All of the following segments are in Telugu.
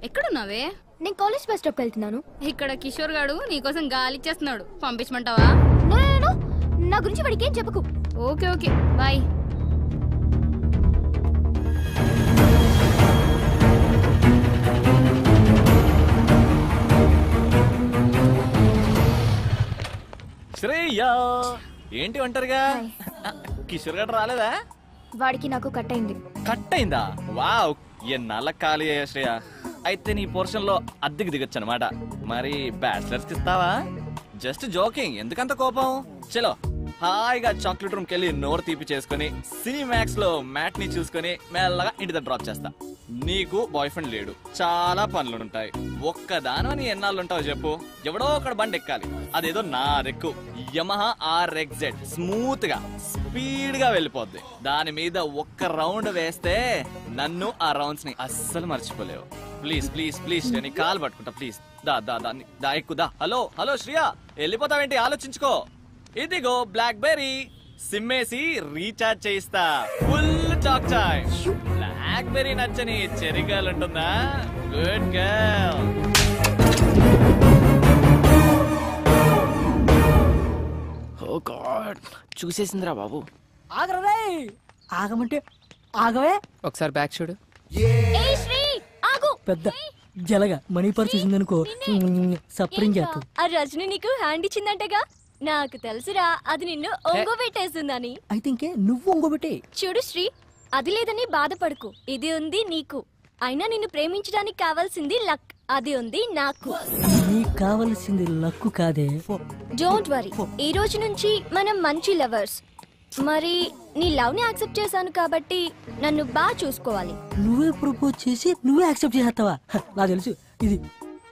ఎక్కడున్నావే? నేను కాలేజ్ బస్ స్టాప్ వెళ్తున్నాను. ఇక్కడ కిషోర్ గాడు నీకోసం గాలిచ్చేస్తున్నాడు, పంపించమంటావా? నేను నా గురించి వాడికి ఏం చెప్పకు. Okay okay bye. శ్రేయా ఏంటి ఒంటరిగా? కిషోర్ గారు రాలేదా? వాడికి నాకు కట్ అయింది. కట్ అయిందా? వావ్, ఎన్నాళ్ళ ఖాళీ అయ్యా శ్రేయ. అయితే నీ పోర్షన్ లో అద్దెకి దిగొచ్చు అనమాట. మరి బ్యాచిలర్స్ కి ఇస్తావా? జస్ట్ జోకింగ్, ఎందుకంత కోపం? చలో హాయిగా చాక్లెట్ రూమ్ కెళ్ళి నోరు తీపి చేసుకుని సినిమాక్స్ లో మ్యాట్ ని చూసుకుని మెల్లగా ఇంటి దగ్గర డ్రాప్ చేస్తా. నీకు బాయ్ ఫ్రెండ్ లేడు, చాలా పనులుంటాయి. ఒక్కదాని ఎన్నాళ్ళు ఉంటావు చెప్పు? ఎవడో ఒకడు బండి ఎక్కాలి. అదేదో నా రెక్కు యమహా RXZ స్మూత్ గా స్పీడ్ గా వెళ్ళిపోద్ది. దాని మీద ఒక్క రౌండ్ వేస్తే నన్ను ఆ రౌండ్స్ ని అస్సలు మర్చిపోలేవు. ప్లీజ్ ప్లీజ్ ప్లీజ్ నేను కాల్ పట్టుకుంటా ప్లీజ్. దా దా దా ఎక్కుదా. హలో హలో శ్రియా, వెళ్ళిపోతావేంటి? ఆలోచించుకో. ఇదిగో బ్లాక్ బెర్రీ, సిమ్మేసి రీఛార్జ్ చేయిస్తా. Full talk time. BlackBerry నచ్చని చెర్రీ గర్ల్ ఉంటుందా? Good girl. ఓ గాడ్, చూసేసిందిరా బాబు. ఆగరే, ఆగమంటే ఆగవే. ఒకసారి బ్యాక్ చూడు. ఏయ్ శ్రీ ఆగు. పెద్ద జలగా మనీ పర్స్ చూసిందనుకో సప్రింగ్ చేస్తా. ఆ రజని నీకు హ్యాండ్ ఇచ్చిందంటగా? నాకు తెలుసురా, అది నిన్ను ఒంగోబెట్టేస్తుందని. అయితే ఇంకే నువ్వు ఒంగోబెట్టే. చూడు శ్రీ, అది లేదని బాధపడకు, ఇది ఉంది నీకు. అయినా నిన్ను ప్రేమించడానికి కావాల్సింది లక్, అది ఉంది నాకు. నీకు కావాల్సింది లక్కు కాదే. డోంట్ వరీ, ఈ రోజు నుంచి మనం మంచి లవర్స్. మరి నీ లవ్ ని యాక్సెప్ట్ చేశాను కాబట్టి నన్ను బాగా చూసుకోవాలి. నువ్వే ప్రపోజ్ చేసి నువ్వే యాక్సెప్ట్ చేస్తావా? నాకు తెలుసు, ఇది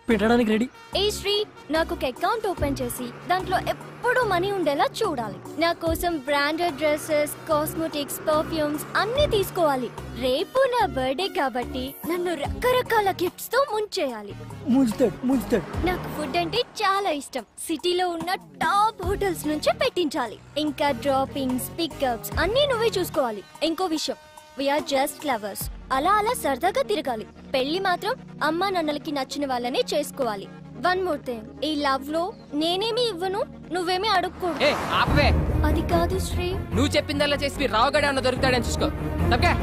పెట్టడానికి రెడీ. ఏ శ్రీ, నాకు ఒక అకౌంట్ ఓపెన్ చేసి దాంట్లో ఎప్పుడూ మనీ ఉండేలా చూడాలి. నా కోసం బ్రాండెడ్ డ్రెస్సెస్, కాస్మెటిక్స్, పర్ఫ్యూమ్స్ అన్ని తీసుకోవాలి. రేపు నా బర్త్డే కాబట్టి నన్ను రకరకాల గిఫ్ట్స్ తో ముంచేయాలి. ముంచుతాడు. నాకు ఫుడ్ అంటే చాలా ఇష్టం. సిటీలో ఉన్న టాప్ హోటల్స్ నుంచి పెట్టించాలి. ఇంకా డ్రాపింగ్స్, పికప్స్ అన్ని నువ్వే చూసుకోవాలి. ఇంకో విషయం, వీఆర్ జస్ట్ లవర్స్. అలా అలా సరదాగా తిరగాలి. పెళ్లి మాత్రం అమ్మా నాన్నలకి నచ్చిన వాళ్ళనే చేసుకోవాలి. వన్ మోర్ థింగ్, ఈ లవ్ లో నేనేమి ఇవ్వను, నువ్వేమీ అడుక్కోడు. అది కాదు శ్రీ, నువ్వు చెప్పిందల్లా చేసి రావుగడే అన్న దొరుకుతాడని చూసుకో. తప్పకే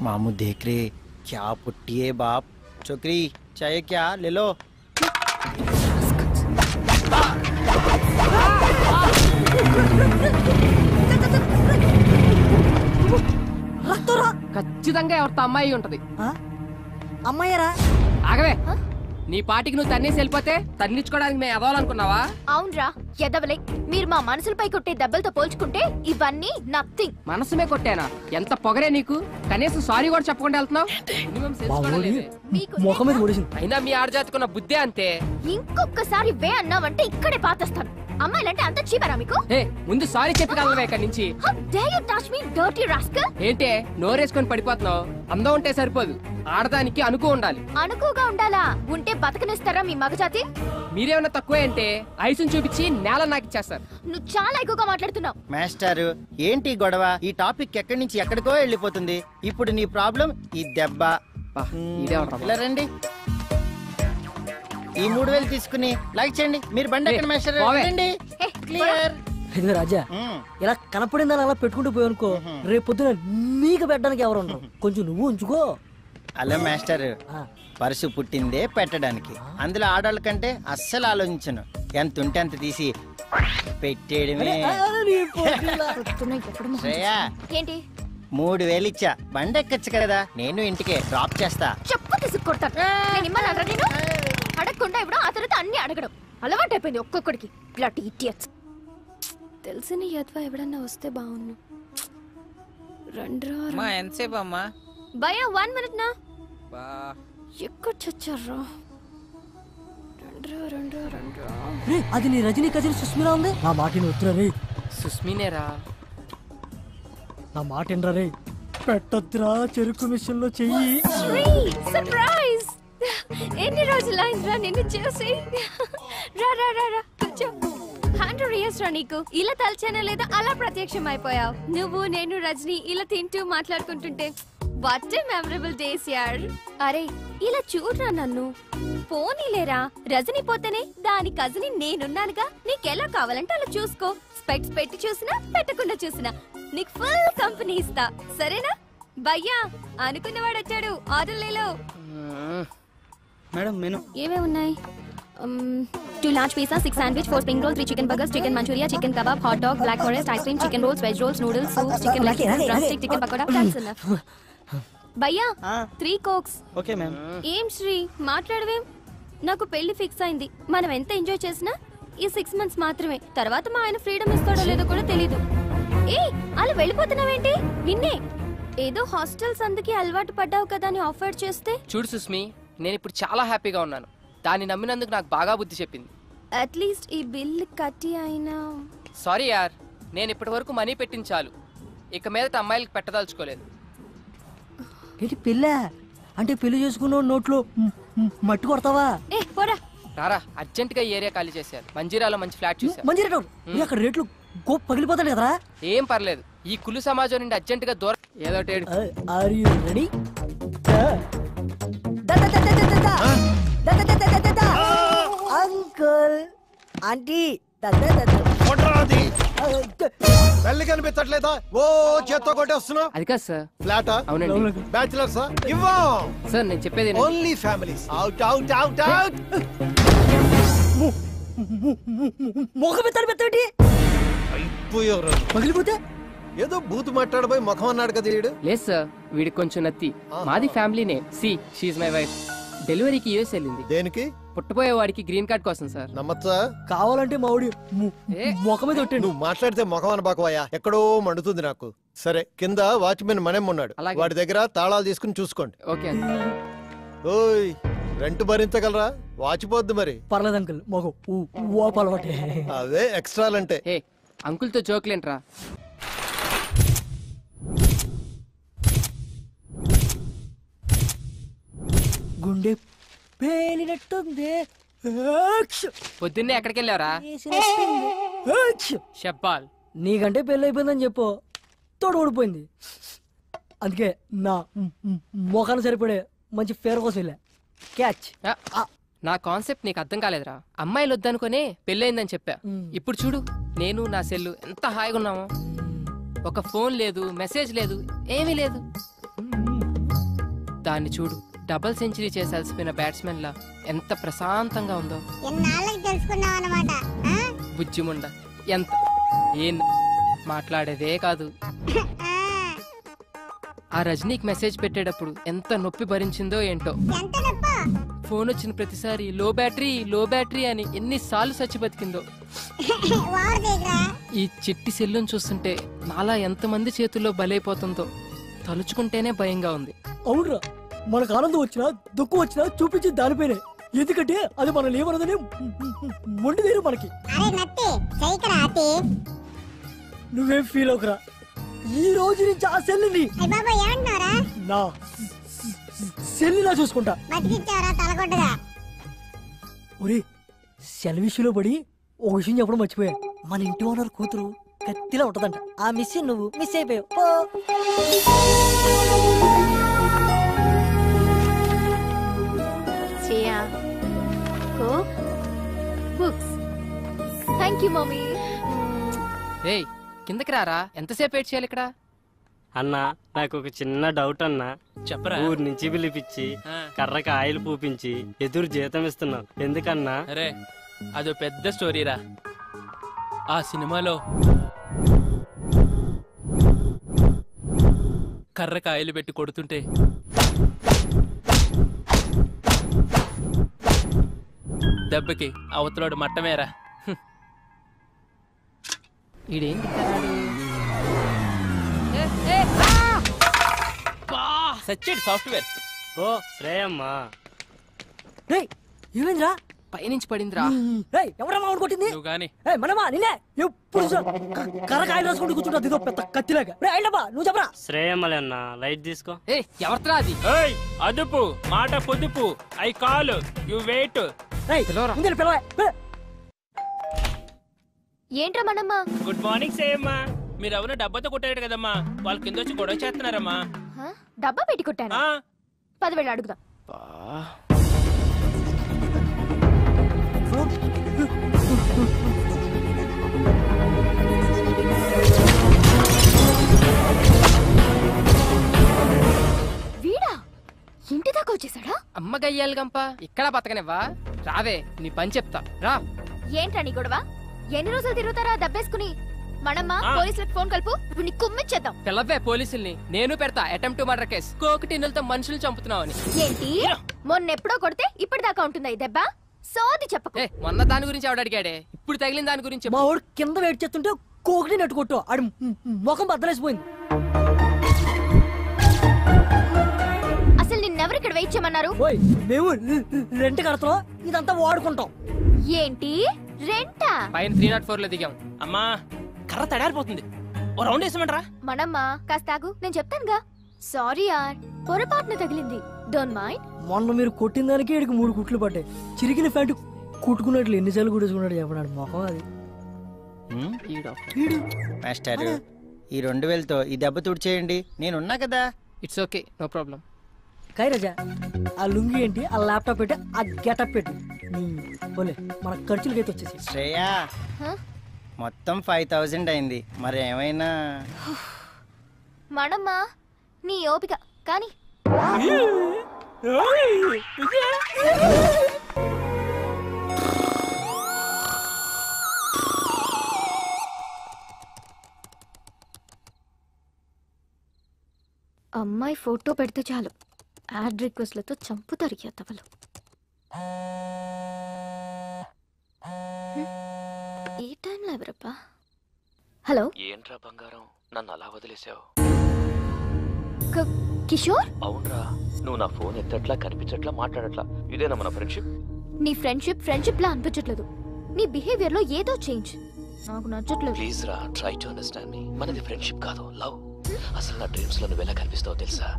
मामू देख रहे, क्या पुट्टी है बाप. छोकरी चाहिए क्या? ले लो. ఖచ్చితంగా ఎవరితో అమ్మాయి ఉంటది. అమ్మాయిరా? ఆగవే, నీ పాటికి నువ్వు తన్నేసి వెళ్ళిపోతే తన్నించుకోవడానికి మేము ఎదవాలనుకున్నావా? అవునరా ఎదవలే. మీరు మా మనసులపై కొట్టే దెబ్బలతో పోల్చుకుంటే ఇవన్నీ నథింగ్. మనసుమే కొట్టానా? ఎంత పొగరే నీకు! కనీసం సారీ కూడా చెప్పకుండా వెళ్తున్నావు. ముఖం మీద కొడేసింది. అయినా మీ ఆడజాతుకున్న బుద్ధే అంతే. ఇంకొకసారి వే అన్నావంటే ఇక్కడే పాతేస్తాను. అమ్మాయిలంటే అంత చీపరా మీకు? ముందు సారీ చెప్పి కలవే ఇక్కడి నుంచి. How dare you touch me, dirty rascal? ఏంటే నోరేసుకొని పడిపోతున్నావు? అందం ఉంటే సరిపోదు, ఆడదానికి అనుకో ఉండాలి. అనుకోగా ఉండాలా? ఉంటే బతకనిస్తారా మీ మగజాతి? మీరేమన్నా తక్కువే అంటే ఐసుని చూపించి నేల నాకిచ్చేస్తారు. నువ్వు చాలా ఎక్కువగా మాట్లాడుతున్నావు. మాస్టర్ ఏంటి గొడవ? ఈ టాపిక్ ఎక్కడి నుంచి ఎక్కడికో వెళ్ళిపోతుంది. ఇప్పుడు నీ ప్రాబ్లం ఈ దెబ్బ. ఇలా రండి, ఈ 3000 తీసుకుని లైక్ చేయండి. మీరు బండి ఎక్కడ మాస్టర్? క్లియర్. రాజా, ఇలా కనపడిందని అలా పెట్టుకుంటూ పోయానుకో, రేపు పొద్దున నీకు పెట్టడానికి ఎవరు ఉండరు. కొంచెం నువ్వు ఉంచుకో. అలా మాస్టర్, పర్సు పుట్టిందే పెట్టడానికి. అందులో ఆడవాళ్ళ కంటే అస్సలు ఆలోచించను. ఎంత ఉంటే అంత తీసి పెట్టేయడమే. శ్రేయా, ఏంటి 3000 ఇచ్చా, బండి ఎక్కచ్చు కదా. నేను ఇంటికే డ్రాప్ చేస్తా. చెప్పు తీసుకొడతాను. నేను ఇమ్మన్నారా? నేను అడగకుండా ఇవ్వడం, ఆ తర్వాత అన్ని అడగడం అలవాటు అయిపోయింది ఒక్కొక్కడికి. Bloody idiots. తెలిసిన యద్వా ఎవడన్నా వస్తే బాగుండు. రండ్రా. ఎంతసేపు అమ్మా? భయ్యా 1 minute నా. ఎక్కడ చచ్చారా? రండ్రా. అది నీ రజనీ కజిన్ సుస్మిరా ఉంది. నా మాట వద్దురా రే. సుస్మినేరా? నా మాట ఏంట్రా రే. పెట్టొద్దురా చెరుకు మిషన్ లో చెయ్యి. సర్ప్రైజ్! ఎన్ని రోజులైందిరా నిన్ను చూసి. రా కూర్చో. 100 years రా నీకు. ఇలా తలచానో లేదో అలా ప్రత్యక్షం అయిపోయావు. నువ్వు నేను రజని ఇలా తింటూ మాట్లాడుకుంటుంటే వాట్ ఏ మెమరబుల్ డేస్ యార్. అరే ఇలా చూడరా నన్ను. పోనీలేరా, రజని పోతేనే దాని కజిని నేనున్నానుగా. నీకెలా కావాలంటే అలా చూసుకో. స్పెక్ట్స్ పెట్టి చూసినా పెట్టకుండా చూసినా నీకు ఫుల్ కంపెనీ ఇస్తా, సరేనా? భయ్యా అనుకున్నవాడు వచ్చాడు, ఆర్డర్లేలో. మేడం మెను ఏమేమి ఉన్నాయి? 2 large pizza, 6 sandwich, 4 spring roll, 3 chicken burgers, chicken manchuria, chicken kebab, hot dog, black forest, ice cream, chicken rolls, veg rolls, noodles, soup, chicken leg, drumstick, chicken pakoda. That's enough. భయ్యా 3 cokes. Okay ma'am. ఏం శ్రీ మాట్లాడవేం? నాకు పెళ్లి ఫిక్స్ అయింది. మనం ఎంత ఎంజాయ్ చేసినా ఈ 6 months మాత్రమే. తర్వాత మా ఆయన ఫ్రీడమ్ ఇస్తాడో లేదో కూడా తెలీదు. ఏ అలా వెళ్ళిపోతున్నావేంటి? విన్నే ఏదో హాస్టల్స్ అందుకే అలవాటు పడ్డావు కదా అని ఆఫర్ చేస్తే. చూడు సుస్మి, నేను ఇప్పుడు చాలా హ్యాపీగా ఉన్నాను. దాన్ని నమ్మినందుకు నాకు బాగా బుద్ధి చెప్పింది. అట్లీస్ట్ ఈ బిల్ కట్టి అయినా. సారీ యార్, నేను ఇప్పటి వరకు మనీ పెట్టించాలు. ఇక మీదట అమ్మాయిలకు పెట్టదలుచుకోలేదు. ఏంటి పెళ్ళ అంటే పెళ్లి చేసుకున్న నోట్లో మట్టి కొడతావా? ఏ పోరా. రారా, అర్జెంట్ గా ఏరియా ఖాళీ చేశారు. మంజీరాలో మంచి ఫ్లాట్ చూసా. మంచి రేటు అక్కడ రేట్లు గోప్ పగిలిపోతాడు కదరా. ఏం పర్లేదు, ఈ కులు సమాజం నుండి అర్జెంట్ గా దూరం. ఏదో టేడు. Are you ready? Uncle aunty పెళ్లి కనిపించట్లేదా? ఓ చేత్తో కొట్టేస్తున్నావు. అది కాదు సార్. ఫ్లాటా? అవునండి. బ్యాచిలర్సా? ఇవ్వం. సార్ నేను చెప్పేది only families. Out out out out. ముఖం పెట్టి అయిపోయారు. పగిలిపోతే ఏదో బూత్ మాట్లాడబోయి ముఖం అన్నాడు కదా వీడు. లేదు సార్, వీడికి కొంచెం నత్తి. మాది ఫ్యామిలీనే. See she's my wife. డెలివరీకి యూఎస్ వెళ్ళింది. దేనికి? పుట్టబోయే వాడికి గ్రీన్ కార్డ్ కోసం సార్. నమ్మచ్చా? కావాలంటే మావిడి ముఖం మీద కొట్టండి. నువ్వు మాట్లాడితే ముఖం అనబాకవయ్యా, ఎక్కడో మండుతుంది నాకు. సరే, కింద వాచ్మెన్ మనేం ఉన్నాడు, వాడి దగ్గర తాళాలు తీసుకుని చూసుకోండి. ఓకే అండి. ఓయ్ రెంట్ భరించగలరా? వాచిపోద్ది మరి. పర్లేదు అంకుల్, మొగం అలవాటే. అదే ఎక్స్ట్రాలంటే. ఏ అంకుల్తో జోక్లేంట్రా. గుండె పేలినట్టుంది. పొద్దున్నే ఎక్కడికి వెళ్ళావరా? షబ్బాల్. నీకంటే పెళ్ళి అయిపోయిందని చెప్పు, తోడు ఊడిపోయింది. అందుకే నా మొఖాన్ని సరిపడే మంచి ఫేర్ కోసం వెళ్ళా. క్యాచ్. నా కాన్సెప్ట్ నీకు అర్థం కాలేదురా. అమ్మాయిలు వద్దనుకునే పెళ్ళయిందని చెప్పా. ఇప్పుడు చూడు, నేను నా సెల్లు ఎంత హాయిగా ఉన్నామో. ఒక ఫోన్ లేదు, మెసేజ్ లేదు, ఏమీ లేదు. దాన్ని చూడు, డబుల్ సెంచరీ చేసాల్సిన బ్యాట్స్మెన్ లా ఎంత ప్రశాంతంగా ఉందో. బుజ్జిముండ ఎంత ఏం మాట్లాడేదే కాదు. ఆ రజనీకి మెసేజ్ పెట్టేటప్పుడు ఎంత నొప్పి భరించిందో ఏంటో. ఫోన్ వచ్చిన ప్రతిసారి లో బ్యాటరీ అని ఎన్నిసార్లు చచ్చి బతికిందో. ఈ చిట్టి సెల్లును చూస్తుంటే నాలా ఎంతమంది చేతుల్లో బలైపోతుందో తలుచుకుంటేనే భయంగా ఉంది. అవునరా, మనకు ఆనందం వచ్చినా దుఃఖం వచ్చినా చూపించి దానిపైనే. ఎందుకంటే అది మనం ఏమన్నదని మొండిదేరు మనకి. నువ్వేం ఫీల్ అవుకురా. ఈ రోజు నుంచి ఆ సెల్లుని నా సెల్లులా చూసుకుంటా. ఒరే, సెల్ విషయంలో పడి ఒక విషయం చెప్పడం మర్చిపోయా. మన ఇంటి ఓనర్ కూతురు కత్తిలా ఉంటదంట. ఆ మిస్ నువ్వు మిస్ అయిపోయావు. Thank you mummy. ఏయ్ కిందకి రారా, ఎంతసేపు వెయిట్ చేయాలి ఇక్కడ? అన్నా, నాకు ఒక చిన్న డౌట్ అన్నా. చెప్పరా. ఊరు నుంచి పిలిపించి కర్రకి ఆయిల్ పూపించి ఎదురు జీతం ఇస్తున్నావు ఎందుకన్నా? అరే అదో పెద్ద స్టోరీరా. ఆ సినిమాలో కర్రకి ఆయిల్ పెట్టి కొడుతుంటే దెబ్బకి అవతలోడు మట్టమేరా. ఈడేంటి సచ్చేడు సాఫ్ట్వేర్. ఓ శ్రేయమ్మా. ఏమైందిరా? పైనుంచి పడిందిరా. ఎవరమ్మా కొట్టింది? నువ్వు గాని మనమా నిన్నే ఎప్పుడు కర్రకాయలు రాసుకుంటూ కూర్చుంటా ఇదో పెద్ద కత్తిలాగా. నువ్వు చెప్పరా. శ్రేయమ్మలే అన్నా, లైట్ తీసుకో. ఎవరిరా అది? అదుపు మాట పొదుపు. I call you wait. ఏంట్రా మనమ్మ? Good morning సేయమ్మా. మీరు ఎవరు డబ్బాతో కొట్టారు కదమ్మా, వాళ్ళ కింద వచ్చి గొడవ చేస్తున్నారమ్మా. డబ్బా పెట్టి కొట్టాను. 10,000 అడుగుదాం. వీడా ఇంటి దాకా వచ్చేసాడా? అమ్మ గయ్యాలి గంప, ఇక్కడ బతకనివ్వా? రావే, నీ పని చెప్తా రా. ఏంట్రా నీ గొడవ? ఎన్ని రోజులు తిరుగుతారా దబ్బేసుకుని? మనమ్మ పోలీసులకు ఫోన్ కలుపు, ఇప్పుడు నీ కుమ్మిచ్చేద్దాం. పిల్లవే పోలీసుల్ని, నేను పెడతా అటెంప్ట్ టు మర్డర్ కేసు. కోకి టిన్నులతో మనుషులు చంపుతున్నావు అని. ఏంటి మొన్నెప్పుడో కొడితే ఇప్పటిదాకా ఉంటుందా ఈ దెబ్బ? సోది చెప్పకు. మొన్న దాని గురించి ఆవిడ అడిగాడే, ఇప్పుడు తగిలిన దాని గురించి. మా వాడు కింద వెయిట్ చేస్తుంటే కోకిని నెట్టు కొట్టు, ఆడి ముఖం బద్దలేసిపోయింది. అసలు నిన్నెవరు ఇక్కడ వెయిట్ చేయమన్నారు? మేము రెంట్ కడతాం, ఇదంతా వాడుకుంటాం. ఏంటి రెంటా? పైన 304 లో దిగాం. అమ్మా కర్ర తడారిపోతుంది, ఓ రౌండ్ వేసామంటారా? మనమ్మ కాస్త ఆగు, నేను చెప్తానుగా. సారీ యార్, పొరపాటున తగిలింది, డోంట్ మైండ్. మొన్న మీరు కొట్టిన దానికి ఇక్కడికి 3 కుట్లు పడ్డాయి. చిరిగిన ప్యాంటు కుట్టుకున్నట్లు ఎన్నిసార్లు కుట్టుకున్నాడు చెప్పడాడు మొఖం అది. మాస్టర్ ఈ 2000తో ఈ దెబ్బ తుడిచేయండి, నేనున్నా కదా. It's okay, no problem. కైరాజా ఆ లుంగి ఏంటి, ఆ ల్యాప్టాప్ పెట్టి, ఆ గెటప్ పెట్టి పోలే మన ఖర్చులకైతే వచ్చేసి. శ్రేయా మొత్తం 5000 అయింది, మరి ఏమైనా? మనమ్మ నీ ఓపిక కానీ. అమ్మాయి ఫోటో పెడితే చాలు, యాడ్ రిక్వెస్ట్లతో చంపుతారు ఎత్తవలు. ఈ టైంలో ఎవరప్పా? హలో, ఏంట్రా బంగారం, నన్ను అలా వదిలేసావు? కిషోర్? అవునరా, నువ్వు నా ఫోన్ ఎత్తట్లా, కనిపించట్లా, మాట్లాడట్లా. ఇదేనా మన ఫ్రెండ్షిప్? నీ ఫ్రెండ్షిప్ లా అనిపించట్లేదు. నీ బిహేవియర్ లో ఏదో చేంజ్ నాకు నచ్చట్లేదు. ప్లీజ్ రా, ట్రై టు అండర్స్టాండ్ మీ. మనది ఫ్రెండ్షిప్ కాదు, లవ్. అసలు నా డ్రీమ్స్ లో నువ్వు ఎలా కనిపిస్తావో తెలుసా?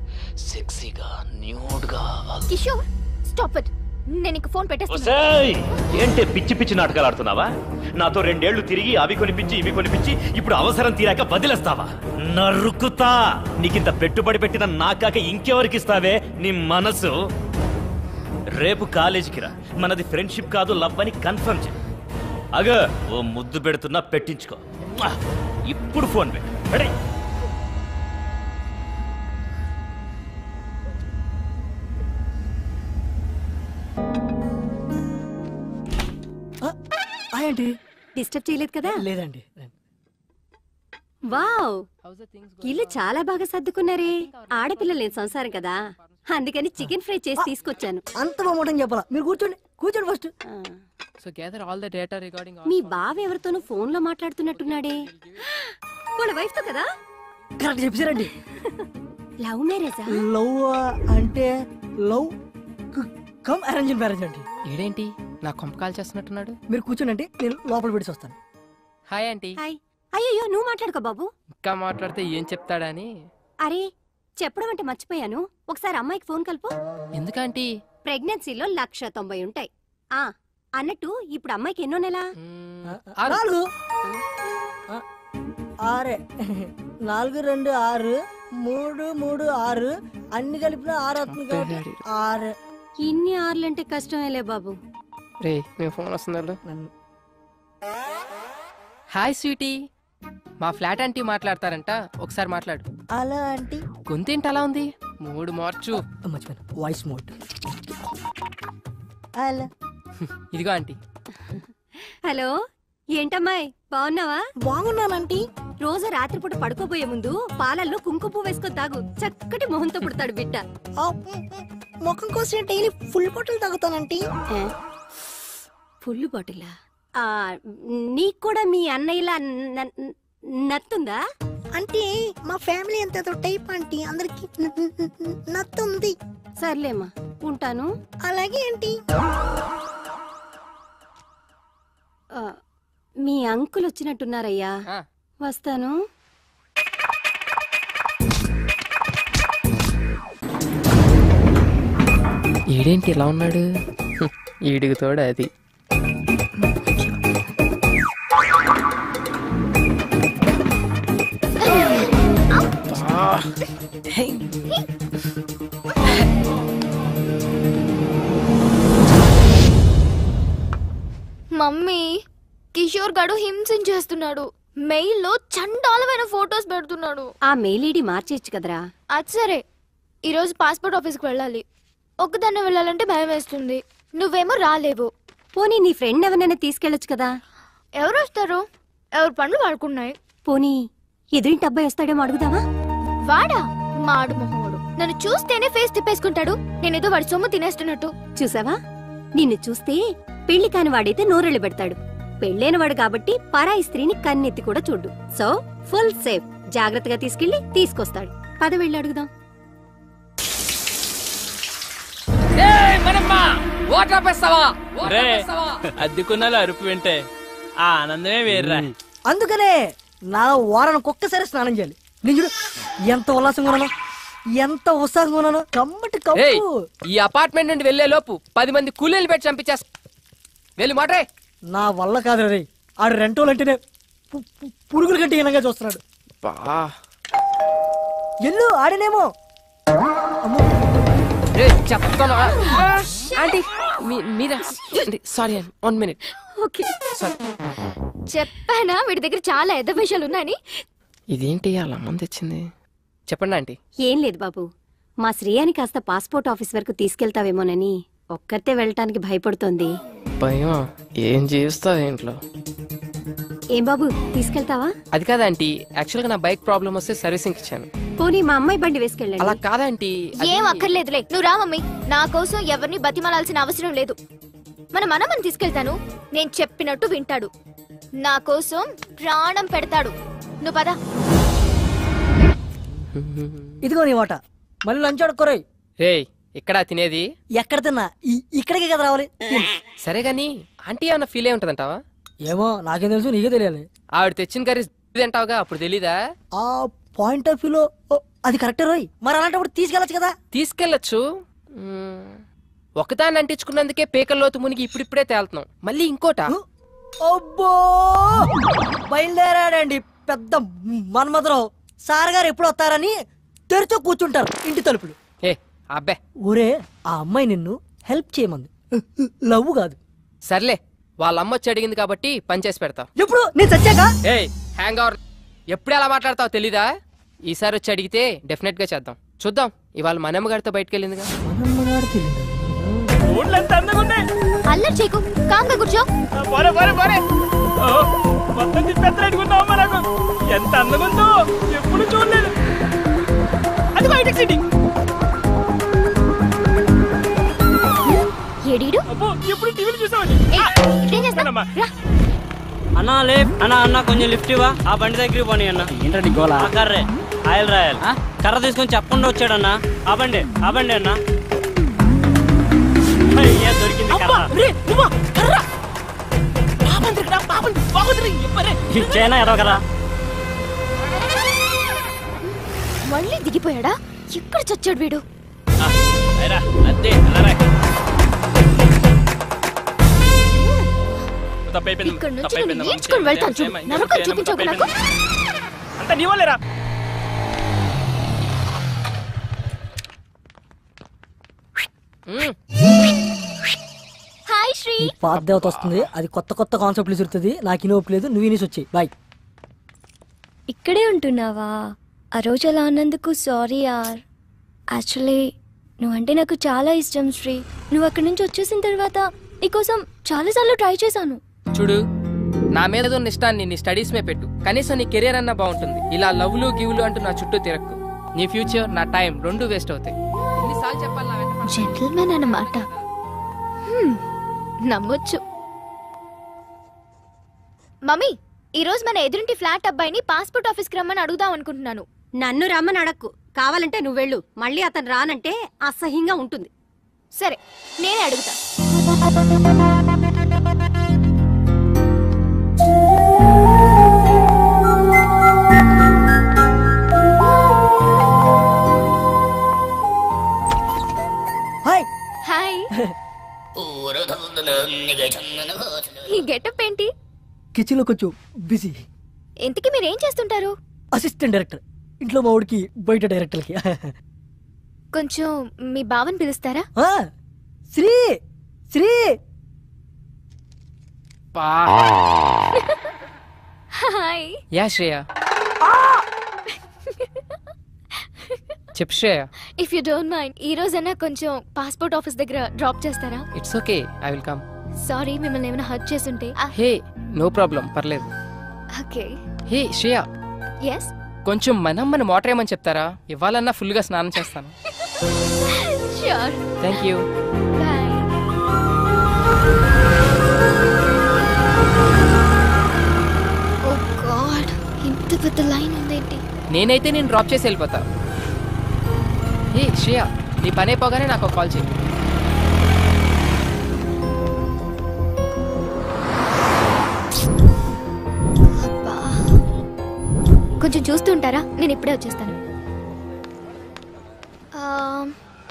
సెక్సీగా, న్యూడ్ గా. కిషోర్ స్టాప్ ఇట్, నేను ఇంక ఫోన్ పెట్టేస్తాను. ఏంటే పిచ్చి పిచ్చి నాటకాలు ఆడుతున్నావా? నాతో 2 ఏళ్లు తిరిగి అవి కొనిపించి ఇవి కొనిపించి ఇప్పుడు అవసరం తీరాక వదిలేస్తావా? నరుకుతా. నీకింత పెట్టుబడి పెట్టిన నాకాక ఇంకెవరికి ఇస్తావే నీ మనసు? రేపు కాలేజీకి రా, మనది ఫ్రెండ్షిప్ కాదు లవ్ అని కన్ఫర్మ్ చేయి. అగ ఓ ముద్దు పెడుతున్నా, పెట్టించుకో. ఇప్పుడు ఫోన్ పెట్టు. ఏంటి డిస్టర్బ్ చేయలేదు కదా? లేదండి. వావ్, ఇల్లు చాలా బాగా సర్దుకున్నారే. ఆడపిల్ల లేని సంసారం కదా, అందుకని చికెన్ ఫ్రై చేసి తీసుకొచ్చాను. అంత బాగుంటుంది చెప్పాలా? మీరు కూర్చోండి first. So gather all the data regarding. మీ బావ ఎవరితోనూ ఫోన్ లో మాట్లాడుతున్నట్టున్నాడే, వాళ్ళ వైఫ్ తో కదా? కరెక్ట్ చెప్పారండి. లవ్ మ్యారేజా? లవ్ అంటే లవ్ కమ్ అరేంజ్ మ్యారేజ్ అండి. ఏడేంటి నా కొంప కాల్ చేస్తున్నట్టున్నాడు? మీరు కూర్చోండి, నేను లోపల పెట్టి వస్తాను. Hi aunty. హాయ్. అయ్యో నువ్వు మాట్లాడుకో బాబు. ఇంకా మాట్లాడితే ఏం చెప్తాడని. అరే చెప్పడం అంటే మర్చిపోయాను, ఒకసారి అమ్మాయికి ఫోన్ కలుపు. ఎందుకంటే ప్రెగ్నెన్సీలో 190 ఉంటాయి. అన్నట్టు ఇప్పుడు అమ్మాయికి ఎన్నో నెల? 4 6 4 2 6 3 3 6 అన్ని కలిపిన 6 అవుతుంది కాబట్టి 6. ఇన్ని 6లంటే కష్టమేలే బాబు. రే మీ ఫోన్ వస్తుందా? హాయ్ స్వీటీ, మా ఫ్లాట్ ఆంటీ మాట్లాడతారంట, ఒకసారి మాట్లాడు. అలా ఆంటీ గొంతేంటి అలా ఉంది? మూడు మార్చు. మర్చిపోయాను, వాయిస్ మోడ్. అలా ఇదిగో ఆంటీ. హలో, ఏంటమ్మాయి బాగున్నావా? బాగున్నానంటీ. రోజు రాత్రిపూట పడుకోబోయే ముందు పాలల్లో కుంకుమ పువ్వు వేసుకొని తాగు, చక్కటి మొహంతో పుడతాడు బిడ్డ. ముఖం కోసం డైలీ ఫుల్ బాటిల్ తాగుతానంటీ. ఫుల్ బాటిలా? నీకు కూడా మీ అన్నయ్యలా నత్తుందా? అంటే మా ఫ్యామిలీ అంత టైప్ ఆంటీ, అందరికి నత్తుంది. సర్లేమ్మా, ఉంటాను. అలాగే ఆంటీ. మీ అంకుల్ వచ్చినట్టున్నారయ్యా, వస్తాను. ఈడేంటి ఇలా ఉన్నాడు? ఈడికి తోడు అది. మమ్మీ కిషోర్ గడు హింసించేస్తున్నాడు. మెయిల్లో చండాలమైన ఫోటోస్ పెడుతున్నాడు. ఆ మెయిల్ ఐడి మార్చేయచ్చు కదరా. అది సరే, ఈరోజు పాస్పోర్ట్ ఆఫీస్కి వెళ్ళాలి. ఒక్కదాన్నే వెళ్ళాలంటే భయం వేస్తుంది. నువ్వేమో రాలేవు. పోనీ నీ ఫ్రెండ్ ఎవరైనా తీసుకెళ్ళొచ్చు కదా. ఎవరు వస్తారు? ఎవరు పనులు వాడుకున్నాయి. పోనీ ఎదురింటి అబ్బాయి వస్తాడేమో అడుగుదామా? వాడా? మాడు మొహోడు. నన్ను చూస్తేనే ఫేస్ తిప్పేసుకుంటాడు. నేనేదో వాడి సొమ్ము తినేస్తున్నట్టు. చూసావా, నిన్ను చూస్తే పెళ్లి కాని వాడైతే నోరెళ్ళు పెడతాడు. పెళ్ళైన వాడు కాబట్టి పరాయి స్త్రీని కన్నెత్తి కూడా చూడు. So full safe. జాగ్రత్తగా తీసుకెళ్లి తీసుకొస్తాడు. పద వెళ్ళి అడుగుదాం. అద్దెకున్నాలు అరుపు వింటే ఆ ఆనందమే వేర్రా. అందుకనే నా వారానికి ఒక్కసారి స్నానం చేయాలి. నేను చూడు ఎంత ఉల్లాసంగా ఉన్నాను, ఎంత ఉత్సాహంగా ఉన్నాను. కమ్మటి కప్పు. ఈ అపార్ట్మెంట్ నుండి వెళ్లే లోపు 10 మంది కూలీలు పెట్టి చంపించేస్తా. వెళ్ళి మాట్రే. నా వల్ల కాదు రే. ఆడు రెంటోలు అంటేనే పురుగుల కంటే హీనంగా చూస్తున్నాడు. ఎల్లు ఆడనేమో. చెప్తాను ఆంటీ, మీరా? Sorry 1 minute. చెప్పానా వీడి దగ్గర చాలా ఎద్ద విషయాలు ఉన్నాయని. ఇదేంటి అలా మంది తెచ్చింది? చెప్పండి ఆంటీ. ఏం లేదు బాబు, మా శ్రేయాని కాస్త పాస్పోర్ట్ ఆఫీస్ వరకు తీసుకెళ్తావేమోనని ఒక్కరితే వెళ్ళటానికి భయపడుతోంది. భయం? ఏం చేస్తావు ఇంట్లో? ఏం బాబు తీసుకెళ్తావా? అది కాదా ఆంటీ, యాక్చువల్ గా నా బైక్ ప్రాబ్లం వస్తే సర్వీసింగ్ ఇచ్చాను. పోనీ మా అమ్మాయి బండి వేసుకెళ్ళండి. అలా కాదంటీ. ఏం అక్కర్లేదులే, నువ్వు రా మమ్మీ. నా కోసం ఎవరిని బతిమలాల్సిన అవసరం లేదు. మన మనమని తీసుకెళ్తాను. నేను చెప్పినట్టు వింటాడు. నా కోసం ప్రాణం పెడతాడు. నువ్వు పద. ఇదిగో నీ వాట. మళ్ళీ లంచ్ అడుక్కోరాయి. రే, ఇక్కడ తినేది? ఎక్కడ తిన్నా ఇక్కడికే కదా రావాలి. సరే గాని ఆంటీ ఏమన్నా ఫీల్ అయి ఉంటదంటావా? ఏమో నాకేం తెలుసు, నీకే తెలియాలి. ఆవిడ తెచ్చిన కర్రీ తింటావుగా, అప్పుడు తెలీదా? ఆ పాయింట్ ఆఫ్ వ్యూలో అది కరెక్టే రోయ్. మరి అలాంటప్పుడు తీసుకెళ్ళచ్చు కదా. తీసుకెళ్ళచ్చు. ఒకదాన్ని అంటించుకున్నందుకే పేకల్లోతు మునిగి ఇప్పుడిప్పుడే తేలుతున్నాం. మళ్ళీ ఇంకోట. అబ్బో బయలుదేరాడండి పెద్ద మన్మధరావు. సార్ గారు ఎప్పుడు వస్తారని తెరిచో కూర్చుంటారు ఇంటి తలుపులు. ఏ అబ్బే, ఊరే ఆ అమ్మాయి నిన్ను హెల్ప్ చేయమంది, లవ్ కాదు. సర్లే, వాళ్ళ అమ్మ వచ్చి అడిగింది కాబట్టి పని చేసి పెడతావు. ఎప్పుడు నేను చచ్చాక? ఏ హ్యాంగ్ అవర్, ఎప్పుడు ఎలా మాట్లాడతావు తెలీదా? ఈసారి వచ్చి అడిగితే డెఫినెట్ గా చేద్దాం. చూద్దాం. ఇవాళ మనమ్మ గారితో బయటకు వెళ్ళిందిగా. అల్లరి చేయకు, కాంగా కూర్చో. ఎంత అందంగా ఉందో ఎప్పుడు చూడలేదు. అది బయటకు సిటీ. ఎప్పుడు టీవీలు చూసామని. అన్నా అన్న కొంచెం లిఫ్ట్ ఇవ్వా. ఆ బండి దగ్గరికి పోనీ అన్న. ఏంటండి గోలా? కర్రే ఆయిల్ రాయాలి. కర్ర తీసుకొని చెప్పకుండా వచ్చాడన్నా. ఆ బండి అన్న. దొరికింది ఇచ్చేనా ఎదో కదా. మళ్ళీ దిగిపోయాడా? ఎక్కడ చచ్చాడు వీడు? ఇక్కడ నుంచి నేను ఈడ్చుకొని వెళ్తాను చూడు. నరకం చూపించకు నాకు. అంత నీ వాళ్ళేరా. హాయ్ శ్రీ. పాత దేవత వస్తుంది, అది కొత్త కొత్త కాన్సెప్ట్లు చూస్తుంది. నాకు ఇనోపు లేదు, నువ్వు ఇనేసి వచ్చాయి. బాయ్. ఇక్కడే ఉంటున్నావా? ఆ రోజు అలా అన్నందుకు సారీ యార్. యాక్చువల్లీ నువ్వంటే నాకు చాలా ఇష్టం శ్రీ. నువ్వు అక్కడి నుంచి వచ్చేసిన తర్వాత నీకోసం చాలాసార్లు ట్రై చేశాను. చూడు, నా మీద ఉన్న ఇష్టాన్ని నీ స్టడీస్ మే పెట్టు. కనీసం నీ కెరీర్ అన్నా బాగుంటుంది. ఇలా లవ్లు గివ్లు అంటూ నా చుట్టూ తిరక్కు. నీ ఫ్యూచర్, నా టైం రెండు వేస్ట్ అవుతాయి. ఎన్నిసార్లు చెప్పాలి? జెంటిల్మెన్ అన్నమాట. నమ్మొచ్చు. మమ్మీ, ఈ రోజు మన ఎదురింటి ఫ్లాట్ అబ్బాయిని పాస్పోర్ట్ ఆఫీస్కి రమ్మని అడుగుదాం అనుకుంటున్నాను. నన్ను రమ్మని అడక్కు. కావాలంటే నువ్వు వెళ్ళు. మళ్ళీ అతను రానంటే అసహ్యంగా ఉంటుంది. సరే, నేనే అడుగుతా. హాయ్. హాయ్. ఈ గెటప్ ఏంటి? కిచెన్ లో కొంచెం బిజీ. ఇంతకీ మీరేం చేస్తుంటారు? Assistant director. ఇంట్లో మా ఊడికి బయట డైరెక్టర్కి. కొంచెం మీ బావని పిలుస్తారా? శ్రీ శ్రీ హాయ్. యా శ్రేయ. చెప్పు Shreya. If you don't mind ఈ రోజైనా కొంచెం పాస్పోర్ట్ ఆఫీస్ దగ్గర డ్రాప్ చేస్తారా? It's okay, I will come. Sorry మిమ్మల్ని ఏమైనా హర్ట్ చేసుంటే. హే నో ప్రాబ్లం, పర్లేదు. ఓకే. హే శ్రేయ, ఎస్. కొంచెం మన మోటర్ ఏమని చెప్తారా? ఇవ్వాలన్నా ఫుల్ గా స్నానం చేస్తాను. Sure. Thank you. Bye. Oh god, ఇంత పెద్ద లైన్ ఉందేంటి? నేనైతే నేను డ్రాప్ చేసి వెళ్ళిపోతా. హే శ్రేయ, నీ పని అయిపోగానే నాకు ఒక కాల్ చేయి. కొంచెం చూస్తూ ఉంటారా? నేను ఇప్పుడే వచ్చేస్తాను.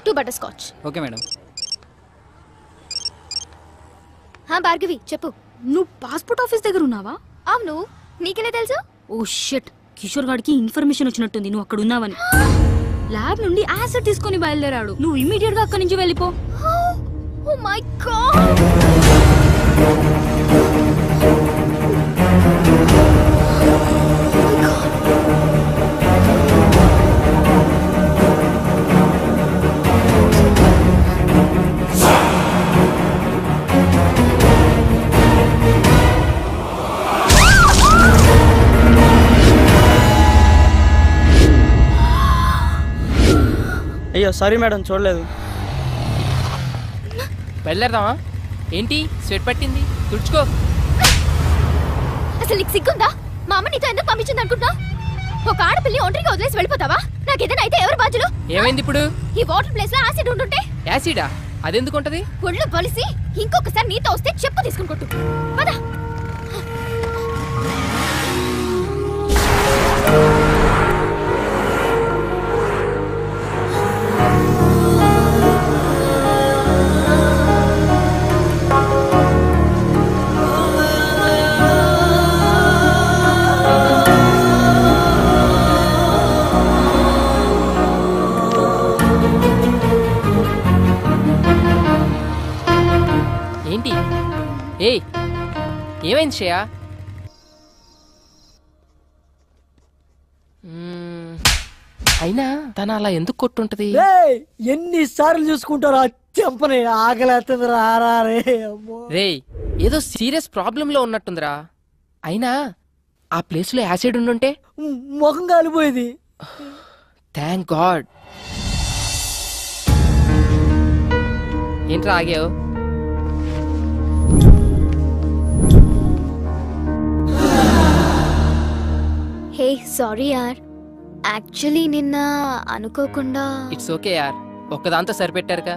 2 butter scotch. Okay madam. Bhargavi చెప్పు. నువ్వు పాస్పోర్ట్ ఆఫీస్ దగ్గర ఉన్నావా? అవును, నీకెలా తెలుసు? ఓ షిట్, కిషోర్ గాడికి ఇన్ఫర్మేషన్ వచ్చినట్టుంది నువ్వు అక్కడ ఉన్నావని. ల్యాబ్ నుండి యాసిడ్ తీసుకొని బయలుదేరాడు. నువ్వు ఇమీడియట్ గా అక్కడి నుంచి వెళ్ళిపో. Oh my god. అయ్యో సారీ మేడం, చూడలేదు. బయలుదేరదామా? ఏంటి స్వెట్ పట్టింది, తుడుచుకో. అసలు నీకు సిగ్గుందా? మా అమ్మ నీతో ఎందుకు పంపించింది అనుకుంటా? ఒక ఆడపిల్లి ఒంటరిగా వదిలేసి వెళ్ళిపోతావా? నాకేదైనా అయితే ఎవరు బాధ్యులు? ఏమైంది ఇప్పుడు? ఈ వాటర్ ప్లేస్ లో యాసిడ్ ఉంటుంటే. యాసిడా? అదెందుకు ఉంటది? ఒళ్ళు బలిసి ఇంకొకసారి నీతో వస్తే చెప్పు తీసుకుని కొట్టు. పదా. ఏంటి? ఏయ్ ఏమైంది శ్రేయ? అయినా తను అలా ఎందుకు కొట్టుంటది? ఎన్నిసార్లు చూసుకుంటారా చెంపని? ఆకలేస్తుంది రారా రే. రేయ్ ఏదో సీరియస్ ప్రాబ్లం లో ఉన్నట్టుందిరా. అయినా ఆ ప్లేస్ లో యాసిడ్ ఉండుంటే ముఖం కాలిపోయేది. Thank God. ఏంట్రా ఆగావు? హే సారీ యార్, యాక్చువల్లీ నిన్న అనుకోకుండా. ఇట్స్ ఓకే యార్, ఒక్కదాంతో సరిపెట్టారుగా.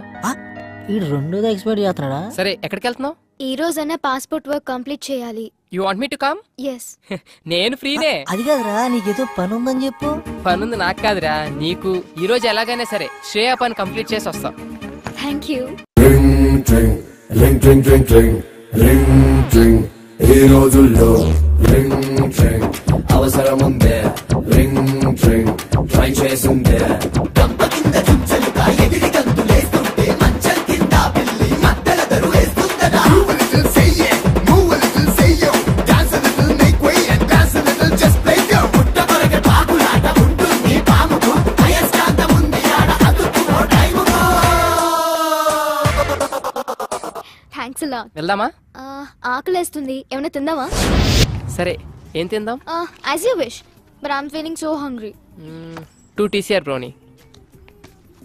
ఈ రెండోది ఎక్స్పైర్ చేస్తున్నాడా? సరే ఎక్కడికి వెళ్తున్నావు? ఈ రోజైనా పాస్పోర్ట్ వర్క్ కంప్లీట్ చేయాలి. You want me to come? Yes. నేను ఫ్రీనే. అది కాదురా, నీకేదో పని ఉందని చెప్పు. పనుంది నాకు కాదురా నీకు. ఈ రోజు ఎలాగైనా సరే శ్రేయ పని కంప్లీట్ చేసి వస్తా. Thank you. ఈ రోజుల్లో అవసరం ఉందే, ట్రై చేసిందే. థ్యాంక్స్ అలా. వెళ్దామా? ఆకలేస్తుంది, ఏమైనా తిందామా? సరే ఏం తిందాం? As you wish, but I'm feeling so hungry. 2 TCR brownie.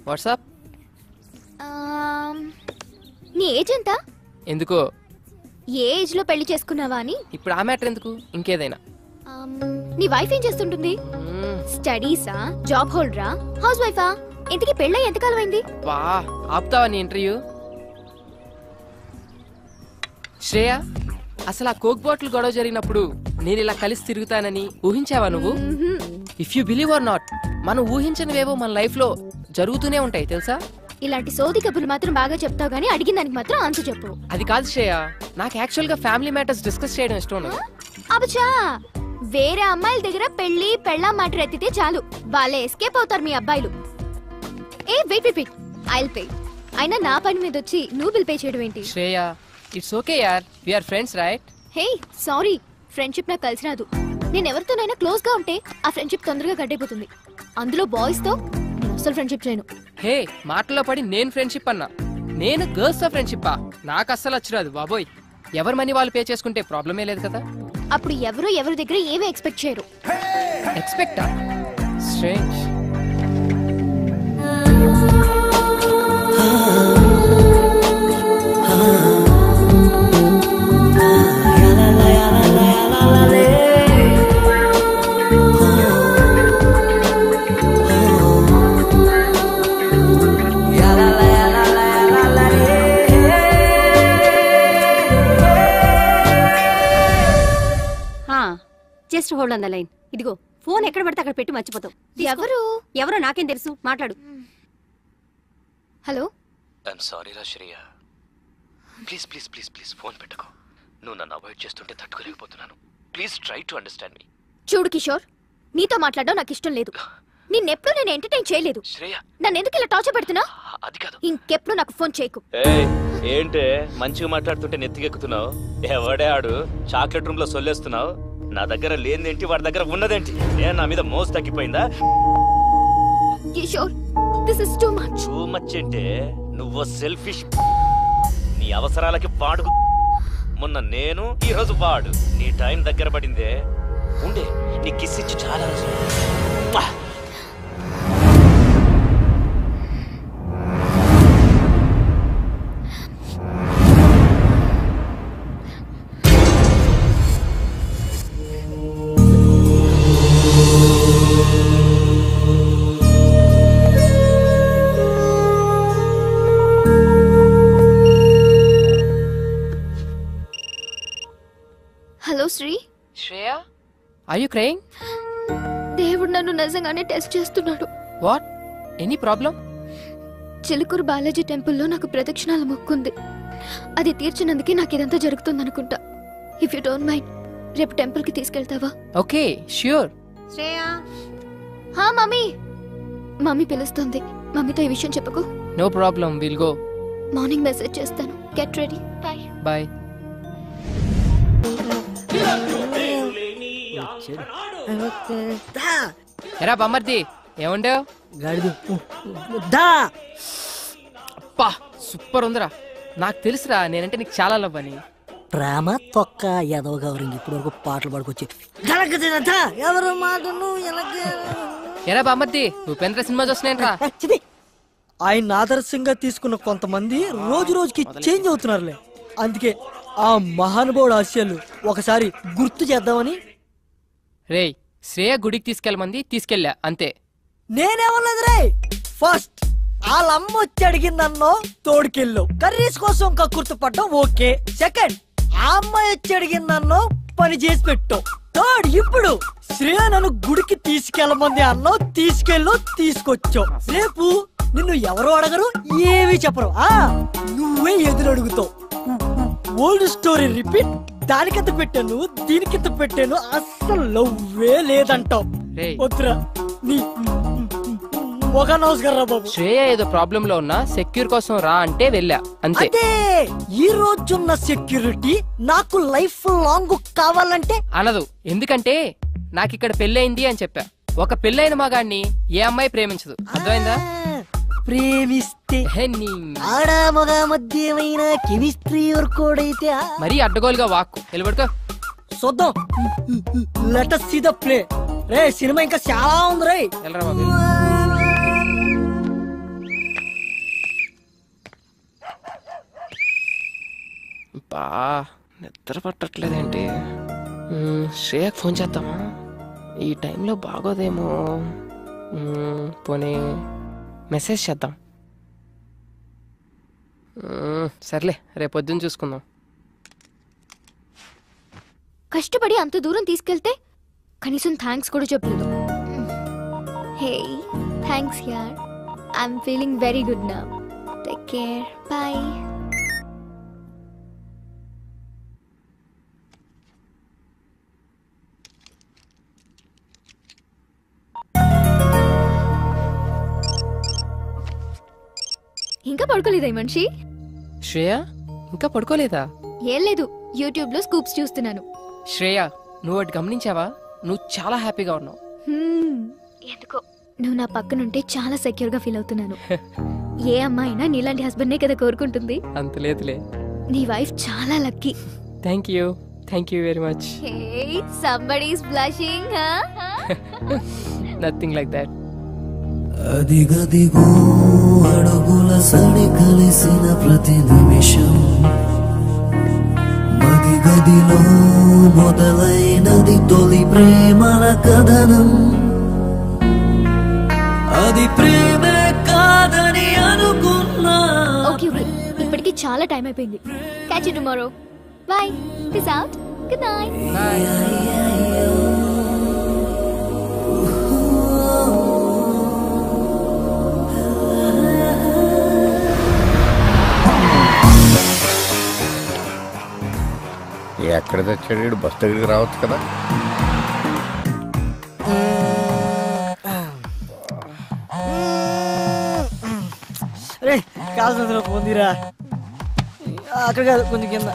WhatsApp? నీ ఏజ్ ఎంత? ఎందుకో? ఏ ఏజ్ లో పెళ్లి చేసుకున్నావా అని. ఇప్పుడు ఆ మ్యాటర్ ఎందుకు, ఇంకేదైనా. నీ వైఫ్ ఏం చేస్తుంటుంది? స్టడీసా, జాబ్ హోల్డరా, హౌస్ వైఫా? ఇంతకీ పెళ్ళై ఎంతకాలం అయింది? వా ఆపుతావా నీ ఇంటర్వ్యూ? శ్రేయ, అసలు ఆ కోక్ బాటిల్ గొడవ జరిగినప్పుడు నేను ఇలా కలిసి తిరుగుతానని ఊహించావా నువ్వు? If you believe are not, మనం ఊహించనివేవో మన లైఫ్ లో జరుగుతూనే ఉంటాయి తెలుసా? ఇలాంటి సోది కబుర్లు మాత్రం బాగా చెప్తావు గానీ అడిగిన దానికి మాత్రం ఆన్సర్ చెప్పు. అది కాదు శ్రేయ, నాకు యాక్చువల్ గా ఫ్యామిలీ మ్యాటర్స్ డిస్కస్ చేయడం ఇష్టం. అబ్బా, వేరే అమ్మాయిల దగ్గర పెళ్లి పెళ్ళా మాట ఎత్తితే చాలు వాళ్ళే ఎస్కేప్ అవుతారు మీ అబ్బాయిలు. ఏ వెయిట్ ఐల్ పే. అయినా నా పని మీద వచ్చి నువ్వు బిల్ పే చేయడం ఏంటి? శ్రేయ ఇట్స్ ఓకే యార్, we are friends right? Hey sorry, friendship నాకు కలిసి రాదు. నేను ఎవరితోనైనా క్లోజ్ గా ఉంటే ఆ ఫ్రెండ్షిప్ తొందరగా కట్టయిపోతుంది. అందులో బాయ్స్ తో నేను అసలు ఫ్రెండ్షిప్ చేయను. హే మాటల్లో పడి నేను ఫ్రెండ్షిప్ అన్నా, నేను గర్ల్స్ తో ఫ్రెండ్షిప్పా? నాకు అస్సలు వచ్చిరాదు బాబోయ్. ఎవరి మనీ వాళ్ళు పే చేసుకుంటే ప్రాబ్లమే లేదు కదా. అప్పుడు ఎవరి దగ్గర ఏమీ ఎక్స్పెక్ట్ చేయరు. ఎక్స్పెక్టా? Strange. Just hold on the line. ఇదిగో ఫోన్ ఎక్కడ పడితే అక్కడ పెట్టి మర్చిపోతావు. ఎవరో నాకేం తెలుసు, మాట్లాడు. హలో. ఐఎమ్ సారీ రా Shreya, please please please please phone పెట్టుకో. నువ్వు నన్ను అవాయిడ్ చేస్తుంటే తట్టుకోలేకపోతున్నాను. ప్లీజ్ ట్రై టు అండర్స్టాండ్ మీ. చూడు కిషోర్, నీతో మాట్లాడడం నాకు ఇష్టం లేదు. నిన్నెప్పుడు నేను ఎంటర్టైన్ చేయలేదు. నన్ను ఎందుకు ఇలా టార్చర్ పెడుతున్నా? అది కాదు, ఇంకెప్పుడు నాకు ఫోన్ చేయకు. ఏంటే మంచిగా మాట్లాడుతుంటే నెత్తికెక్కుతున్నావు? ఎవడే ఆడు చాక్లెట్ రూమ్ లో సొల్లేస్తున్నావు? నా దగ్గర లేనిదేంటి, వాడి దగ్గర ఉన్నదేంటి? ఏ నా మీద మోసు తగ్గిపోయిందా? Kishore, this is too much. Too much అంటే నువ్వు సెల్ఫిష్. నీ అవసరాలకి వాడు. మొన్న నేను, ఈ రోజు వాడు. నీ టైం దగ్గర పడిందే. ఉండే నీ కిస్ ఇచ్చి చాలా రోజులు. Hello Sri. Shreya, are you crying? దేవుడు నన్ను నిజంగానే టెస్ట్ చేస్తున్నాడు. What? Any problem? Chilkur Balaji టెంపుల్లో నాకు ప్రదక్షిణాల మొక్కుంది. అది తీర్చినందుకే నాకు ఇదంతా జరుగుతుంది అనుకుంటా. ఇఫ్ యు డోంట్ మైండ్, రేపు టెంపుల్ కి తీసుకెళ్తావా? Okay sure. శ్రేయ. హా మమ్మీ. మమ్మీ పిలుస్తుంది. మమ్మీతో ఈ విషయం చెప్పకు. No problem, will go. Morning message చేస్తాను. Get ready. Bye bye. ఎరా బమ్మర్ది, ఏముండవు? అప్పా సూపర్ ఉందిరా. నాకు తెలుసురా, నేనంటే నీకు చాలా లవ్ అని. ప్రేమ తొక్క ఎదవ గౌరింగ్ ఇప్పటి వరకు పాటలు పాడుకొచ్చి ఎవరు మాటను ఎరా బామ్మర్ది, ఉపేంద్ర సినిమా చూస్తున్నాయంట్రా. ఆయన ఆదర్శంగా తీసుకున్న కొంతమంది రోజు రోజుకి చేంజ్ అవుతున్నారులే. అందుకే ఆ మహానుభావుడు ఆశయాలు ఒకసారి గుర్తు చేద్దామని. రేయ్, శ్రేయ గుడికి తీసుకెళ్ళమంది, తీసుకెళ్ళా అంతే. నేనేమన్నది రే. ఫస్ట్ వాళ్ళమ్మ వచ్చి అడిగిందన్నో తోడుకెళ్ళు, కర్రీస్ కోసం కక్కుర్తి పడ్డం ఓకే. సెకండ్, ఆ అమ్మాయి వచ్చి అడిగిందన్నో పని చేసి పెట్టు. థర్డ్, ఇప్పుడు శ్రేయ నన్ను గుడికి తీసుకెళ్ళమంది అన్నో తీసుకెళ్ళు, తీసుకొచ్చావు. రేపు నిన్ను ఎవరు అడగరు, ఏమీ చెప్పరు. నువ్వే ఎదురు అడుగుతావు. Old story repeat. దానికెంత పెట్టాను, దీనికెంత పెట్టాను, అస్సలు లవ్వే లేదంటావు. వద్దురా నీ ఒక నమస్కారం బాబు. శ్రేయ ఏదో ప్రాబ్లం లో ఉన్నా సెక్యూర్ కోసం రా అంటే వెళ్ళా అంతే. ఈ రోజున్న సెక్యూరిటీ నాకు లైఫ్ లాంగ్ కావాలంటే అనదు. ఎందుకంటే నాకు ఇక్కడ పెళ్ళయింది అని చెప్పా. ఒక పెళ్ళైన మగాడిని ఏ అమ్మాయి ప్రేమించదు, అర్థమైందా? ప్రేమిస్తే ఆడ మగ మధ్యమైన కెమిస్ట్రీ వర్కౌట్ అయితే మరీ అడ్డగోలుగా వాక్కు నిలబడుకో. చూద్దాం. Let us see the play. Ray cinema ఇంకా చాలా ఉంది రే. వెళ్ళరా బాబు. బా నిద్ర పట్టట్లేదేంటి? శ్రేయకు ఫోన్ చేద్దామా? ఈ టైంలో బాగోదేమో. పోనీ మెసేజ్ చేద్దాం. సర్లే, రేపు పొద్దున్న చూసుకుందాం. కష్టపడి అంత దూరం తీసుకెళ్తే కనీసం థ్యాంక్స్ కూడా చెప్పలేదు. హే థ్యాంక్స్ యార్. I'm feeling very good now. Take care. By. ఇంకా పడుకోలేదా ఈ మనిషి? శ్రేయ ఇంకా పడుకోలేదా? ఏం లేదు, యూట్యూబ్ లో స్కూప్స్ చూస్తున్నాను. శ్రేయ నువ్వు ఒకటి గమనించావా? నువ్వు చాలా హ్యాపీగా ఉన్నావు. ఎందుకో నువ్వు నా పక్కనుంటే చాలా సెక్యూర్ గా ఫీల్ అవుతున్నాను. ఏ అమ్మాయినా నీలాంటి హస్బెండ్ నే కదా కోరుకుంటుంది. అంత లేదులే, నీ వైఫ్ చాలా lucky. Thank you very much. Hey, somebody is blushing, huh? Nothing like that. అదిగదిగో అడుగుల సడి కలిసిన ప్రతి నిమిషం మది గదిలో మొదలైనది తొలి ప్రేమల కథనం. అది ప్రేమే కాదని అనుకున్నా. ఓకే ఇప్పటికి చాలా టైం అయిపోయింది. Catch you tomorrow. By. Peace out. Good night. ఎక్కడ తెచ్చాడు? బస్ దగ్గరికి రావచ్చు కదా. రే కాల్సిన పొందిరా. అక్కడ కాదు, కొంచెం కింద.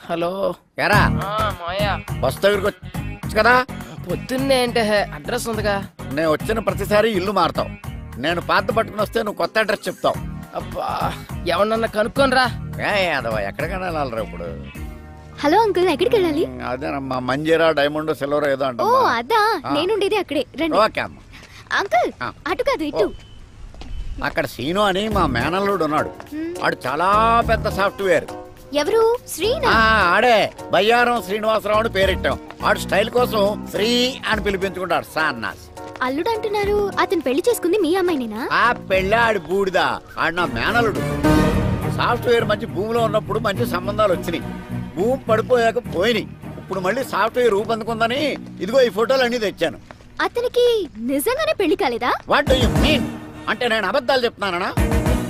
హలో ఎరా మాయా, బస్ దగ్గరికి వచ్చు కదా. పొద్దున్నే అంటే అడ్రస్ ఉందిగా. నేను వచ్చిన ప్రతిసారి ఇల్లు మారుతావు. నేను పాత పట్టుకుని వస్తే నువ్వు కొత్త అడ్రస్ చెప్తావు. అబ్బా ఎవరన్నా కనుక్కోనరా. అదవా ఎక్కడికైనా వెళ్ళాలరా ఇప్పుడు? హలో అంకుల్, ఎక్కడికి వెళ్ళాలి? అదేనమ్మా, మంజీరా డైమండ్ సిల్వర్ ఏదో అంట. ఓ అదా, నేనుండేది అక్కడే. రండి. ఓకే అమ్మ. అంకుల్ అటు కాదు ఇటు. అక్కడ సీను అని మా మేనల్లుడు ఉన్నాడు. వాడు చాలా పెద్ద సాఫ్ట్వేర్. ఎవరు? శ్రీనా? ఆడే బయ్యారం శ్రీనివాసరావు అని పేరెట్టాం. వాడు స్టైల్ కోసం శ్రీ అని పిలిపించుకుంటాడు. సాన్నాస్ అల్లుడు అంటున్నారు. అతను పెళ్లి చేసుకుంది మీ అమ్మాయినేనా? ఆ పెళ్ళి ఆడి బూడిదా. ఆడు నా మేనలుడు. సాఫ్ట్వేర్ మంచి భూమిలో ఉన్నప్పుడు మంచి సంబంధాలు వచ్చినాయి. భూమి పడిపోయాక పోయినాయి. ఇప్పుడు మళ్ళీ సాఫ్ట్వేర్ ఊపందుకుందని ఇదిగో ఈ ఫోటోలు అన్ని తెచ్చాను. అతనికి నిజంగానే పెళ్లి కాలేదా? What do you mean? అంటే నేను అబద్ధాలు చెప్తున్నానా?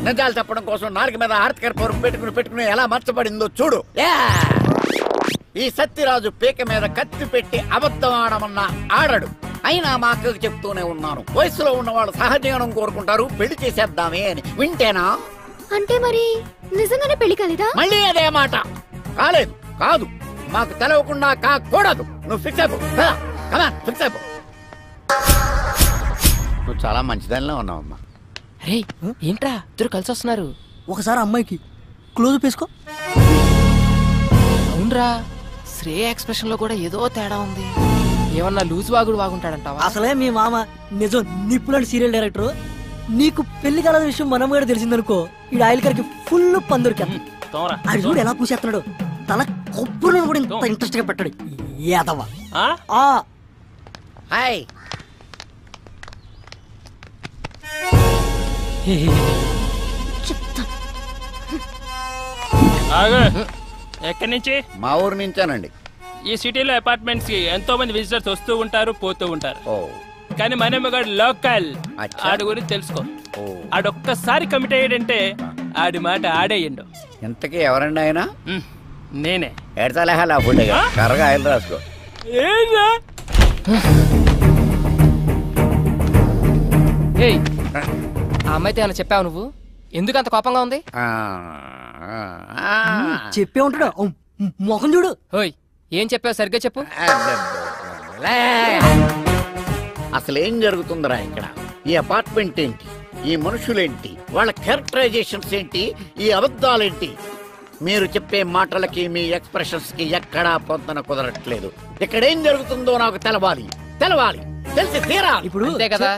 నిజాలు చెప్పడం కోసం నాలుగు మీద ఆర్తికర్పూరం పెట్టుకుని ఎలా మర్చబడిందో చూడు. ఈ సత్యరాజు పీక మీద కత్తి పెట్టి అబద్ధం ఆడమన్నా ఆడడు. అయినా మా అక్కకు చెప్తూనే ఉన్నాను, వయసులో ఉన్నవాళ్ళు సహజీవనం కోరుకుంటారు, పెళ్లి చేసేద్దామే అని. వింటేనా? అంటే మరి నిజంగానే పెళ్లి కాలేదా? మళ్ళీ అదే మాట. కాలేదు, కాదు, మాకు తెలవకుండా కాకూడదు. నువ్వు ఫిక్స్ అయిపో. ఫిక్స్ అయిపో. నువ్వు చాలా మంచిదానిలో ఉన్నావమ్మా. రే ఏంట్రా ఇద్దరు కలిసి వస్తున్నారు? ఒకసారి అమ్మాయికి క్లోజ్ వేసుకో. అవునరా, శ్రేయ ఎక్స్ప్రెషన్ లో కూడా ఏదో తేడా ఉంది. ఏమన్నా లూజ్ వాగుడు వాగుంటాడంటావా? అసలే మీ మామ నిజం నిప్పులాంటి సీరియల్ డైరెక్టర్. నీకు పెళ్లి కాలని విషయం మనం కూడా తెలిసిందనుకో, ఈ ఆయిల్ గారికి ఫుల్ పందురికి. అది చూడు ఎలా పూసేస్తున్నాడు. తన కొబ్బరిని కూడా ఇంత ఇంట్రెస్ట్ గా పెట్టాడు. ఏదవా? హాయ్. ఎక్కడి నుంచి? మా ఊరు నుంచానండి. ఈ సిటీలో అపార్ట్మెంట్స్ కి ఎంతో మంది విజిటర్స్ వస్తూ ఉంటారు, పోతూ ఉంటారు. కానీ మనమ్మగాడు లోకల్. ఆడి గురించి తెలుసుకో. ఆడొక్కసారి కమిట్ అయ్యాడంటే ఆడి మాట ఆడేయండు. ఇంతకీ ఎవరండి ఆయన? నేనే. ఎడతలేహలా ఫుడ్ కర్రగా ఆయిల్ రాసుకో. ఆ అమ్మాయితో ఏమైనా చెప్పావు నువ్వు? ఎందుకు అంత కోపంగా ఉంది? చెప్పే ఉంటాడు. మొహం చూడు. ఓయ్ ఏం చెప్పావు సరిగ్గా చెప్పు. అసలు ఏం జరుగుతుందిరా ఇక్కడ? ఈ అపార్ట్మెంట్ ఏంటి? ఈ మనుషులేంటి? వాళ్ళ క్యారెక్టరైజేషన్స్ ఏంటి? ఈ అబద్ధాలేంటి? మీరు చెప్పే మాటలకి మీ ఎక్స్ప్రెషన్స్ కి ఎక్కడా పొందన కుదరట్లేదు. ఇక్కడ ఏం జరుగుతుందో నాకు తెలవాలి. తెలిసి తీరాలి. ఇప్పుడు అంతే కదా.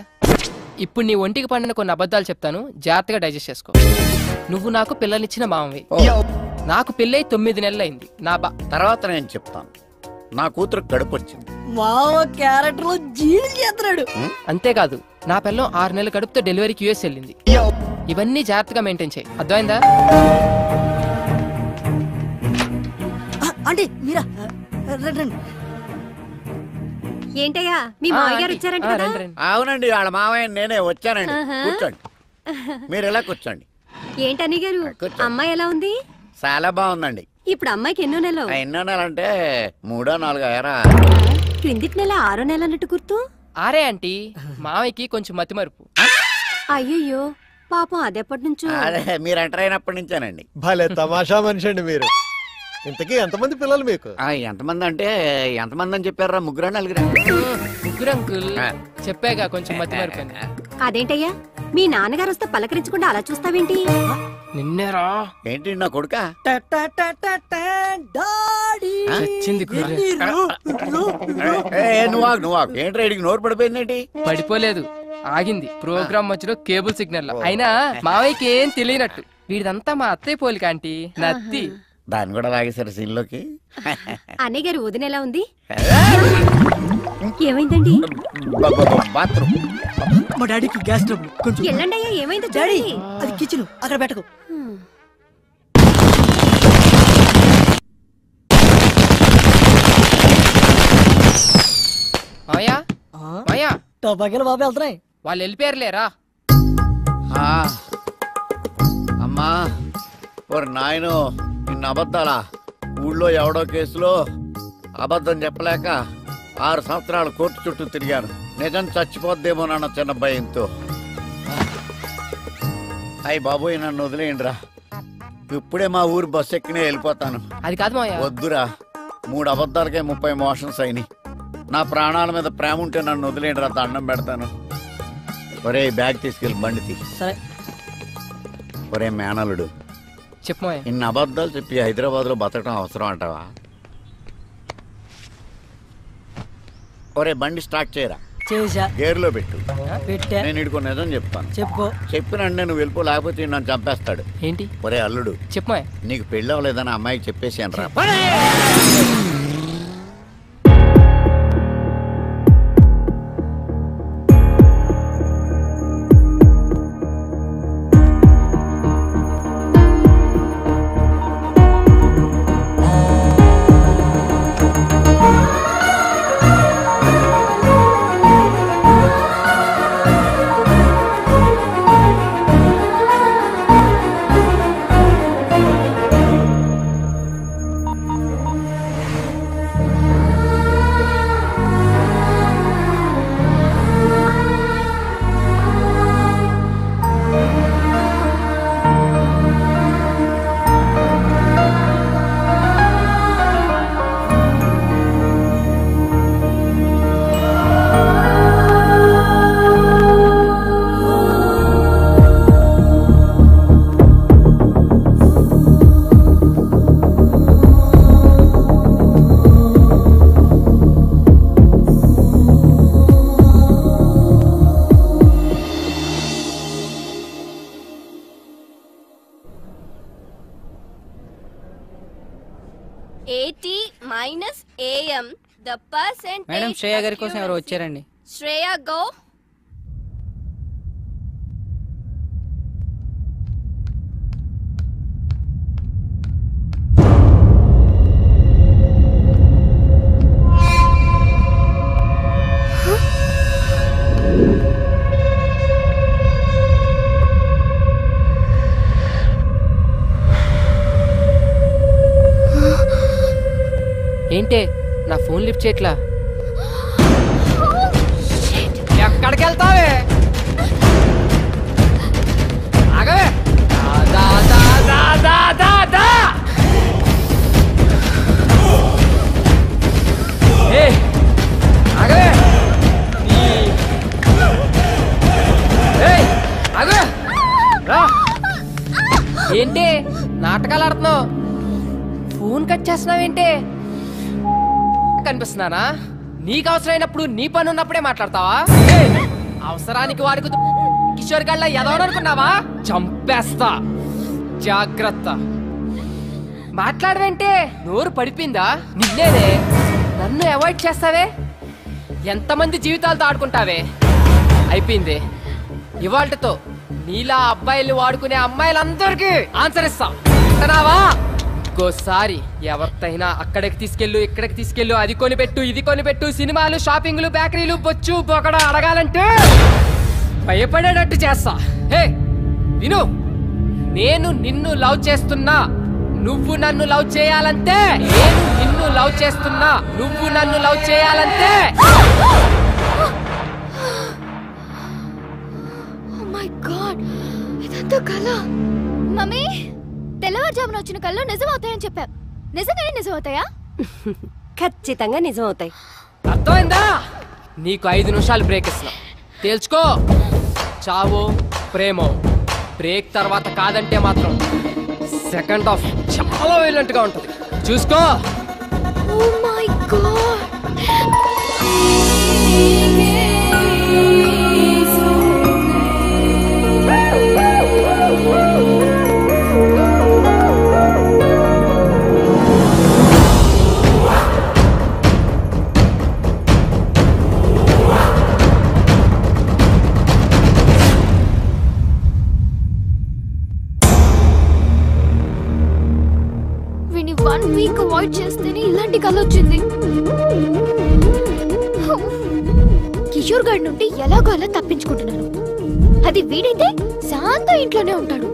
ఇప్పుడు నీ ఒంటికి పండిన కొన్ని అబద్ధాలు చెప్తాను, జాగ్రత్తగా డైజెస్ట్ చేసుకో. నువ్వు నాకు పిల్లనిచ్చిన మామవి. నాకు పెళ్ళై 9 నెలలైంది. నా తర్వాత నేను చెప్తాను. నా కూతురు కడుపు వచ్చింది. మామ క్యారెక్టర్ లో జీడి చేస్తున్నాడు. అంతేకాదు నా పిల్లం 6 నెలల కడుపుతో డెలివరీకి యూఎస్ వెళ్ళింది. ఇవన్నీ జాగ్రత్తగా మెయింటైన్ చేయి, అర్థమైందా? అంటే మీరా? ఏంటయ్యా మీ మామయ్య గారు వచ్చారంట కదా? అవునండి, వాళ్ళ మామయ్య నేనే వచ్చానండి. కూర్చోండి, మీరు ఎలా కూర్చోండి. ఏంటని గారు అమ్మాయి ఎలా ఉంది? చాలా బాగుందండి. ఇప్పుడు అమ్మాయికి ఎన్నో నెలలు? ఎన్నో నెల అంటే 3ో 4 ఏరా. క్రిందిటి నెల 6ో నెల అన్నట్టు గుర్తు. ఆరే ఆంటీ మావయ్యకి కొంచెం మతిమరుపు. అయ్యయ్యో పాపం అదెప్పటి నుంచో. అదే మీరు ఎంటర్ అయినప్పటి నుంచేనండి. భలే తమాషా మనిషి అండి మీరు. ఇంతకీ ఎంతమంది పిల్లలు మీకు? ఎంతమంది అంటే ఎంతమంది అని చెప్పారా? ముగ్గురా నలుగురా? ముగ్గురు అంకుల్. చెప్పాగా కొంచెం మతిమరుపు అని. అదేంటయ్యా మీ నాన్నగారు వస్తే పలకరించకుండా అలా చూస్తావేంటి? నిన్నేరా ఏంటి నా కొడుకా? నువ్వు ఏంటి రైడింగ్ నోరు పడిపోయిందేంటి? పడిపోలేదు, ఆగింది ప్రోగ్రామ్ మధ్యలో కేబుల్ సిగ్నల్. అయినా మావయ్యకి ఏం తెలియనట్టు వీడిదంతా మా అత్తయ్య పోలిక ఆంటీ, నత్తి. దాన్ని కూడా లాగేశారు సీన్లోకి. అన్నయ్య గారు వదిన ఎలా ఉంది? ఏమైందండి? బాత్రూమ్. మా డాడీకి గ్యాస్ ట్రబుల్ కొంచెం. ఎల్లండి అయ్యా, ఏమైందో డాడీ చూడండి. అది కిచెన్, అక్కడ పెట్టకు. మాయా మాయా టపాకాయలు బాబు వెళ్తున్నాయి. వాళ్ళు వెళ్ళిపోయారులేరా. అమ్మా ఓరి నాయను, నిన్న అబద్ధాలా? ఊళ్ళో ఎవడో కేసులో అబద్ధం చెప్పలేక 6 సంవత్సరాలు కోర్టు చుట్టూ తిరిగాను. నిజం చచ్చిపోద్దేమోనన్న చిన్న భయంతో. అయ్యి బాబోయ్ నన్ను వదిలేయండిరా. ఇప్పుడే మా ఊరు బస్సు ఎక్కినే వెళ్ళిపోతాను. అది కాదు మాయా. వద్దురా, 3 అబద్ధాలకే 30 మోషన్స్ అయినాయి. నా ప్రాణాల మీద ప్రేమ ఉంటే నన్ను వదిలేయండిరా, దండం పెడతాను. ఒరే బ్యాగ్ తీసుకెళ్ళి బండి తీ. ఒరే మేనలుడు, చెప్పు. ఇన్ని అబద్ధాలు చెప్పి హైదరాబాద్ లో బతకడం అవసరం అంటావా? ఒరే బండి స్టార్ట్ చేయరా. గేర్లో పెట్టు. నేను ఇడుకో నిజం చెప్తాను. చెప్పినంటే నువ్వు వెళ్ళిపో, లేకపోతే నన్ను చంపేస్తాడు. ఏంటి? ఒరే అల్లుడు, చెప్పు. నీకు పెళ్ళి అవ్వలేదని అమ్మాయికి చెప్పేసాను రా. AM, the percentage. Madam Shreya గారి కోసం ఎవరు వచ్చారండి? శ్రేయ గో. ఏంటే నా ఫోన్ లిఫ్ట్ చేయట్లా? ఎక్కడికి వెళ్తావే? ఆగవే. ఆగవే. ఆగవే. ఏంటి నాటకాలు ఆడుతున్నావు? ఫోన్ కట్ చేస్తున్నావేంటి? కనిపిస్తున్నానా? నీకు అవసరమైనప్పుడు నీ పని ఉన్నప్పుడే మాట్లాడతావా? అవసరానికి వాడుకు కిషోర్ గళ్ళ ఎదవనుకున్నావా? చంపేస్తా, జాగ్రత్త. మాట్లాడవేంటే? నోరు పడిపోయిందా? నిన్నేనే నన్ను అవాయిడ్ చేస్తావే? ఎంతమంది జీవితాలతో ఆడుకుంటావే? అయిపోయింది. ఇవాళ్టితో నీలా అబ్బాయిలు వాడుకునే అమ్మాయిలందరికీ ఆన్సర్ ఇస్తా. వింటున్నావా? ఇంకోసారి ఎవరితైనా అక్కడికి తీసుకెళ్ళు, ఇక్కడికి తీసుకెళ్ళు, అది కొనిపెట్టు, ఇది కొనిపెట్టు, సినిమాలు, షాపింగ్లు, బేకరీలు, బొచ్చు బొకడ అడగాలంటే భయపడేటట్టు చేస్తా. హే విను, నేను నిన్ను లవ్ చేస్తున్నా, నువ్వు నన్ను లవ్ చేయాలంటే, నేను నిన్ను లవ్ చేస్తున్నా, నువ్వు నన్ను లవ్ చేయాలంటే కళ. మమ్మీ తెల్లవారుజామున వచ్చిన కళ్ళు నిజం అవుతాయని చెప్పా. నిజంగానే నిజం అవుతాయా? ఖచ్చితంగా నిజం అవుతాయి. అర్థమైందా? నీకు 5 నిమిషాలు బ్రేక్ ఇస్తున్నా, తేల్చుకో. చావో ప్రేమో. బ్రేక్ తర్వాత కాదంటే మాత్రం సెకండ్ హాఫ్ చాలా వైలెంట్ గా ఉంటది, చూసుకో. Oh my god. వీని 1 వీక్ అవాయిడ్ చేస్తేనే ఇలాంటి కళ వచ్చింది. కిషోర్ గారి నుండి ఎలాగో అలా తప్పించుకుంటున్నాను. అది వీడైతే శాంత ఇంట్లోనే ఉంటాడు.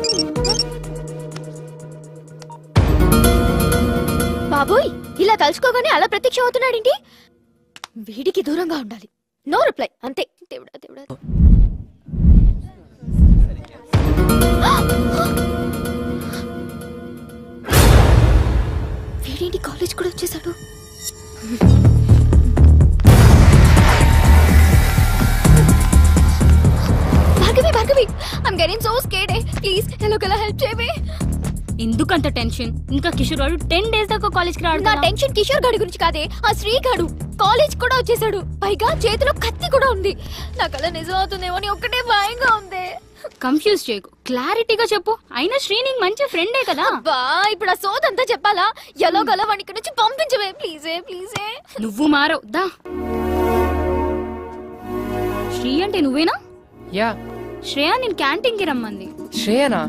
బాబోయ్, ఇలా తలుచుకోగానే అలా ప్రత్యక్షం అవుతున్నాడేంటి? వీడికి దూరంగా ఉండాలి. నో రిప్లై, అంతే. దేవుడా దేవుడా. వీడేంటి కాలేజ్ కూడా వచ్చేసాడు? Bhargavi, I'm getting so scared. Please, ఎలాగోలా హెల్ప్ చేయవే. ఎందుకంత టెన్షన్? ఇంకా కిషోర్ గారు 10 days దాకా కాలేజ్ కి రాడు. నా టెన్షన్ కిషోర్ గాడి గురించి కాదే, ఆ శ్రీ గాడు కాలేజ్ కూడా వచ్చేసాడు. పైగా చేతిలో కత్తి కూడా ఉంది. నాకు అలా నిజం అవుతుందేమో అని ఒక్కటే భయంగా ఉంది. కన్ఫ్యూజ్ చేయకు, క్లారిటీగా చెప్పు. అయినా శ్రీ నీకు మంచి ఫ్రెండే కదా. అబ్బా, ఇప్పుడు ఆ సోదంతా చెప్పాలా? ఎలాగోలా వాడిని ఇక్కడ నుంచి పంపించవే ప్లీజే ప్లీజే. నువ్వు మారవు దా. శ్రీ అంటే నువ్వేనా? యా. శ్రేయ నేను క్యాంటీన్ కి రమ్మంది. శ్రేయనా?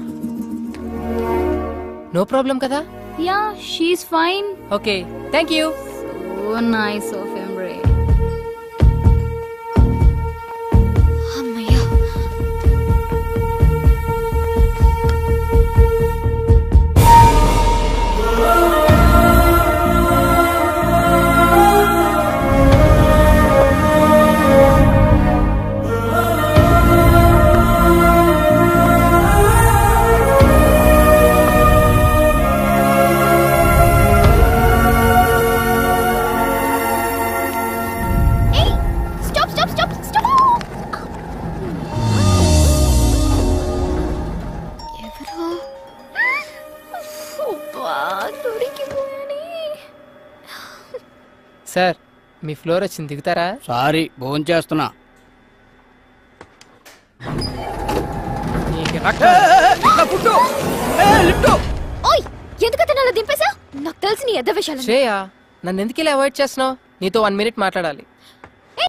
నో ప్రాబ్లం కదా? Yeah, she's fine. Okay, thank you. So nice of him రే. అమ్మయ్యా. సార్, మీ ఫ్లోర్ వచ్చింది, దిగుతారా? సారీ, భోజనం చేస్తున్నా. ఓయ్, ఎందుకు అతను అలా దింపేశా? నాకు తెలిసి నీ ఎద్ద విషయాలు. శ్రేయ, నన్ను ఎందుకు ఇలా అవాయిడ్ చేస్తున్నావు? నీతో 1 minute మాట్లాడాలి.